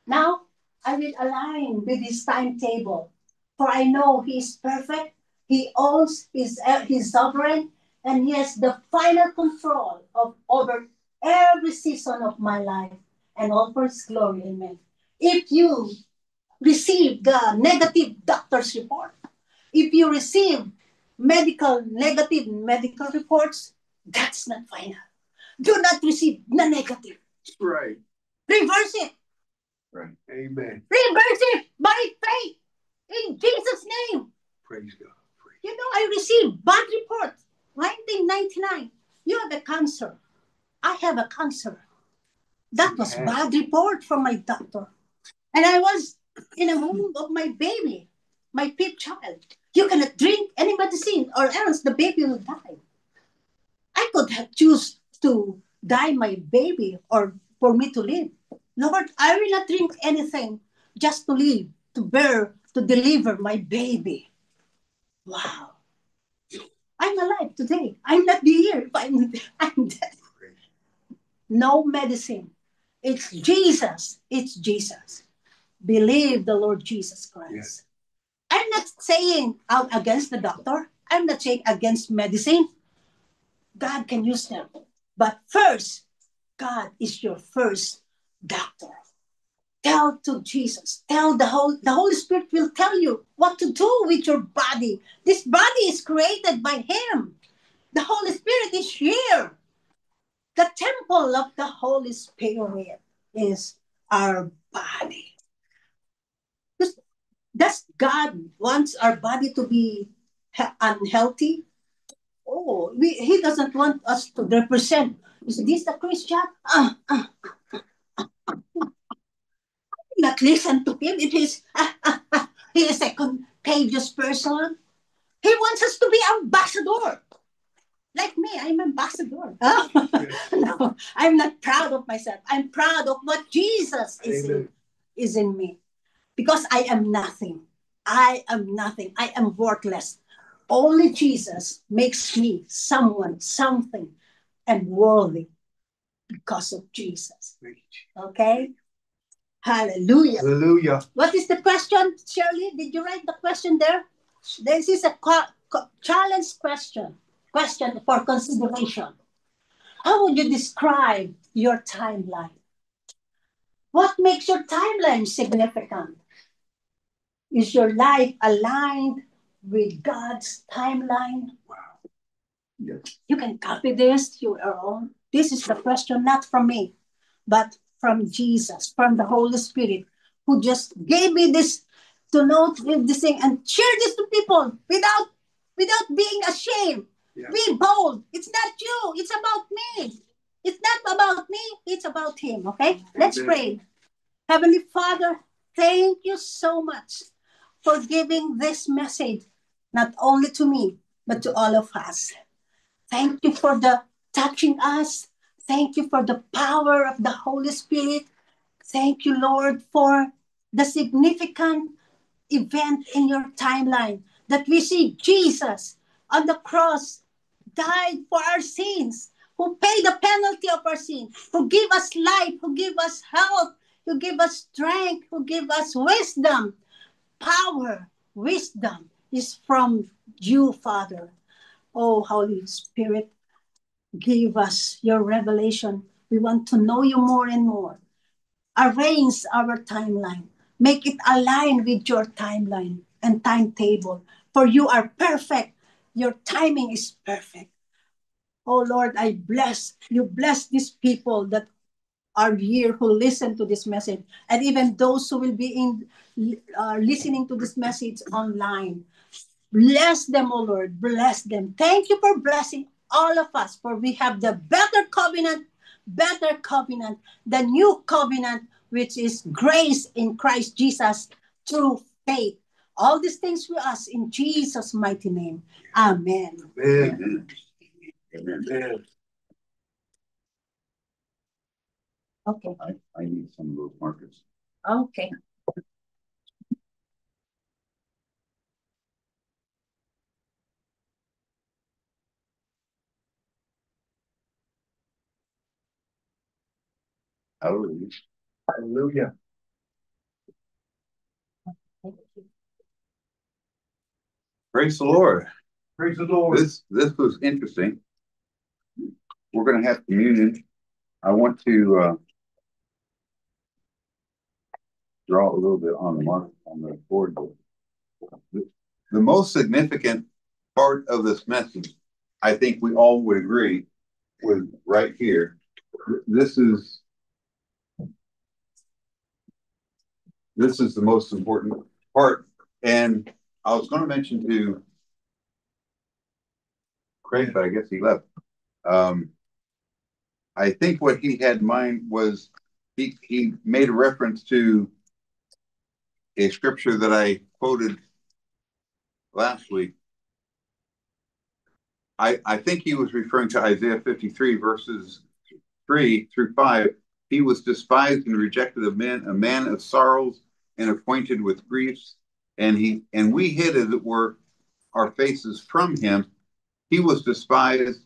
S2: Now, I will align with His timetable. For I know He is perfect, He owns, He's sovereign, and He has the final control over every season of my life and all for His glory. Amen. If you receive the negative doctor's report, if you receive negative medical reports, that's not final. Do not receive the negative.
S3: Right.
S2: Reverse it.
S5: Right.
S3: Amen.
S2: Reverse it by faith in Jesus' name.
S3: Praise God.
S2: You know, I received bad report. 1999. You have a cancer. I have a cancer. That was bad report from my doctor. And I was in a womb of my baby, my fifth child. You cannot drink any medicine or else the baby will die. I could have choose to die my baby or for me to live. Lord, I will not drink anything just to live, to bear, to deliver my baby. Wow. I'm alive today. I'm not here if I'm dead. No medicine. It's Jesus. It's Jesus. Believe the Lord Jesus Christ. Yes. I'm not saying out against the doctor. I'm not saying against medicine. God can use them. But first, God is your first doctor. Tell to Jesus. Tell the Holy Spirit will tell you what to do with your body. This body is created by Him. The Holy Spirit is here. The temple of the Holy Spirit is our body. Does God wants our body to be unhealthy? Oh, He doesn't want us to represent. Is this a Christian? Not listen to him. It is he is a contagious person. He wants us to be ambassador. Like me, I'm ambassador. No, I'm not proud of myself. I'm proud of what Jesus is in me. Because I am nothing. I am nothing. I am worthless. Only Jesus makes me someone, something, and worthy because of Jesus. Okay? Hallelujah.
S3: Hallelujah.
S2: What is the question, Shirley? Did you write the question there? This is a challenge question. Question for consideration. How would you describe your timeline? What makes your timeline significant? Is your life aligned with God's timeline?
S3: Wow.
S5: Yes.
S2: You can copy this to your own. This is the question, not from me, but from Jesus, from the Holy Spirit, who just gave me this to know this thing and share this to people without being ashamed.
S3: Yeah.
S2: Be bold. It's not you. It's about me. It's not about me. It's about him. Okay? Let's pray. Heavenly Father, thank you so much for giving this message, not only to me, but to all of us. Thank you for the touching us. Thank you for the power of the Holy Spirit. Thank you, Lord, for the significant event in your timeline that we see Jesus on the cross died for our sins, who paid the penalty of our sin, who give us life, who give us health, who give us strength, who give us wisdom. Power, wisdom is from you, Father. Oh, Holy Spirit, give us your revelation. We want to know you more and more. Arrange our timeline. Make it align with your timeline and timetable. For you are perfect. Your timing is perfect. Oh Lord, I bless you. Bless these people that are here who listen to this message, and even those who will be listening to this message online. Bless them, oh Lord. Bless them. Thank you for blessing all of us, for we have the better covenant, the new covenant, which is grace in Christ Jesus through faith. All these things we ask in Jesus' mighty name. Amen.
S3: Amen.
S5: Amen.
S3: Amen.
S2: Okay.
S5: I need some of those markers.
S2: Okay.
S5: Hallelujah.
S3: Hallelujah.
S5: Praise the Lord.
S3: Praise the Lord.
S5: This was interesting. We're going to have communion. I want to draw a little bit on the mark on the board. The most significant part of this message, I think we all would agree, was right here. This is the most important part. And I was going to mention to Craig, but I guess he left. I think what he had in mind was he made a reference to a scripture that I quoted last week. I think he was referring to Isaiah 53 verses 3 through 5. He was despised and rejected of men, a man of sorrows and acquainted with griefs, and we hid, as it were, our faces from him. He was despised,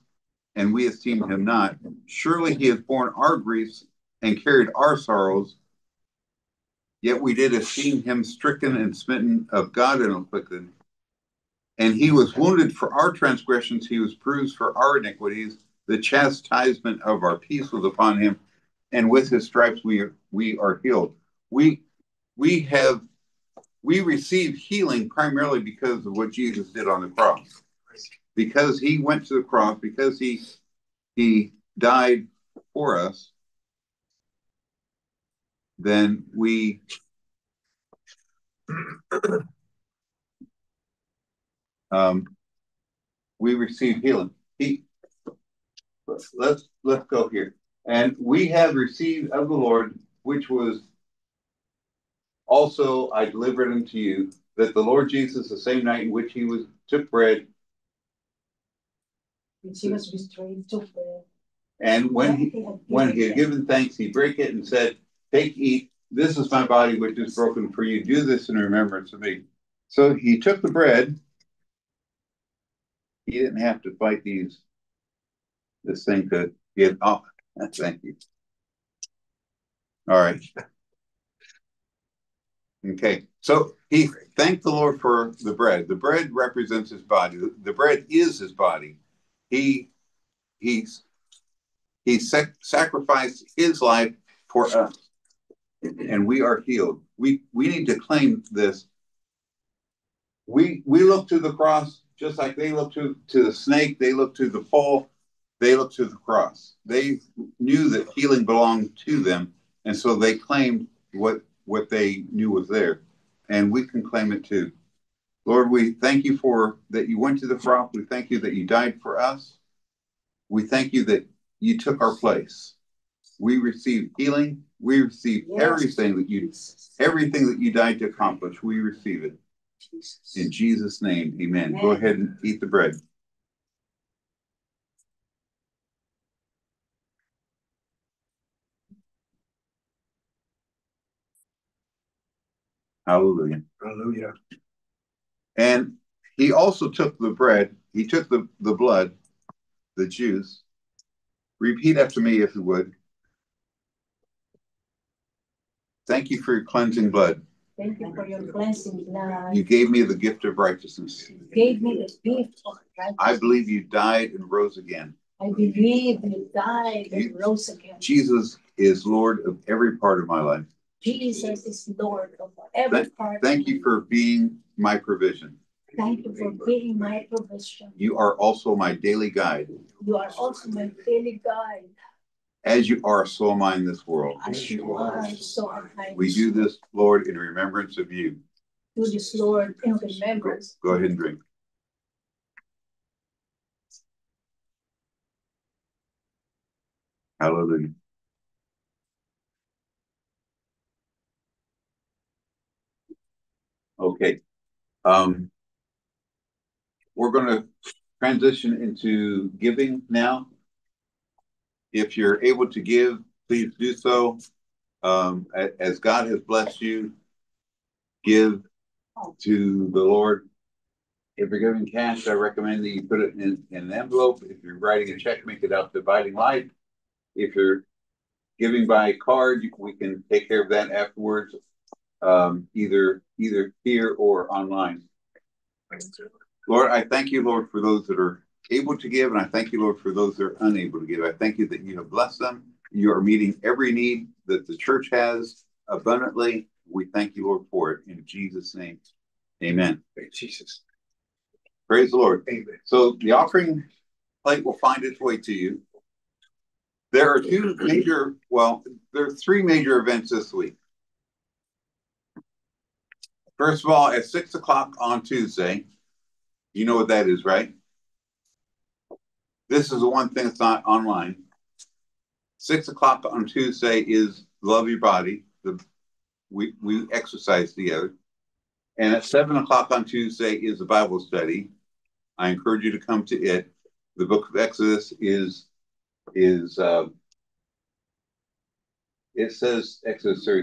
S5: and we esteemed him not. Surely he has borne our griefs and carried our sorrows. Yet we did esteem him stricken and smitten of God and afflicted. And he was wounded for our transgressions, he was bruised for our iniquities. The chastisement of our peace was upon him, and with his stripes we are healed. We receive healing primarily because of what Jesus did on the cross. Because he went to the cross, because he died for us, then we receive healing. Let's go here. And we have received of the Lord, which was also I delivered unto you, that the Lord Jesus, the same night in which he took bread,
S2: Which he was betrayed, took bread.
S5: And when he had given thanks, he brake it and said, "Take, eat. This is my body, which is broken for you. Do this in remembrance of me." So he took the bread. He didn't have to fight this thing to get off. Thank you. All right. Okay. So he thanked the Lord for the bread. The bread represents his body. The bread is his body. He sacrificed his life for us, and we are healed. We need to claim this. We look to the cross just like they look to the snake. They look to the pole. They look to the cross. They knew that healing belonged to them, And so they claimed what they knew was there. And we can claim it too. Lord, we thank you for that you went to the cross. We thank you that you died for us. We thank you that you took our place. We receive healing. We receive everything that you died to accomplish. We receive it. In Jesus' name, amen. Go ahead and eat the bread. Hallelujah.
S3: Hallelujah.
S5: And he also took the bread. He took the blood, the juice. Repeat after me if you would. Thank you for your cleansing blood.
S4: Thank you for your cleansing blood.
S5: You gave me the gift of righteousness.
S4: You gave me the gift of righteousness.
S5: I believe you died and rose again.
S4: I believe you died and rose again.
S5: Jesus is Lord of every part of my life.
S4: Jesus is Lord of every part.
S5: Thank you for being my provision.
S4: Thank you for being my provision.
S5: You are also my daily guide.
S4: You are also my daily guide.
S5: As you are, so am I in this world.
S4: As you are, so am I.
S5: We do this, Lord, in remembrance of you.
S4: Do this, Lord, in remembrance.
S5: Go ahead and drink. Hallelujah. Okay. We're going to transition into giving now. If you're able to give, please do so. As God has blessed you, give to the Lord. If you're giving cash, I recommend that you put it in an envelope. If you're writing a check, make it out to Abiding Light. If you're giving by card, we can take care of that afterwards, either here or online. Lord, I thank you, Lord, for those that are able to give, and I thank you, Lord, for those that are unable to give. I thank you that you have blessed them. You are meeting every need that the church has abundantly. We thank you, Lord, for it. In Jesus' name, amen.
S3: Thank Jesus.
S5: Praise the Lord.
S3: Amen.
S5: So the offering plate will find its way to you. There are there are three major events this week. First of all, at 6 o'clock on Tuesday, you know what that is, right? This is the one thing that's not online. 6 o'clock on Tuesday is Love Your Body. We exercise together. And at 7 o'clock on Tuesday is the Bible study. I encourage you to come to it. The book of Exodus it says Exodus 30.